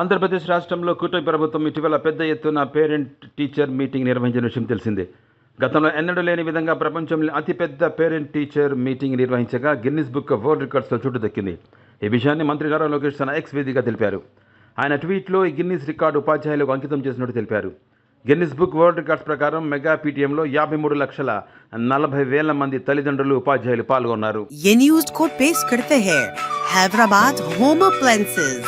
ఆంధ్రప్రదేశ్ రాష్ట్రంలో కూటమి ప్రభుత్వం ఇటీవల పెద్ద ఎత్తున పేరెంట్ టీచర్ మీటింగ్ నిర్వహించిన విషయం తెలిసిందే. గతంలో ఎన్నడూ లేని విధంగా ప్రపంచంలో అతిపెద్ద పేరెంట్ టీచర్ మీటింగ్ నిర్వహించగా గిన్నిస్ బుక్ ఆఫ్ వరల్డ్ రికార్డ్స్లో చోటు దక్కింది. ఈ విషయాన్ని మంత్రి నారా లోకేష్ తన ఎక్స్ వేదికగా తెలిపారు. ఆయన ట్వీట్లో ఈ గిన్నిస్ రికార్డు ఉపాధ్యాయులకు అంకితం చేసినట్టు తెలిపారు. గిన్నిస్ బుక్ వరల్డ్ రికార్డ్స్ ప్రకారం మెగా పీటీఎంలో 53,40,000 మంది తల్లిదండ్రులు ఉపాధ్యాయులు పాల్గొన్నారు. ये न्यूज़ को पेश करते हैं हैदराबाद होम अप्लायंसेज।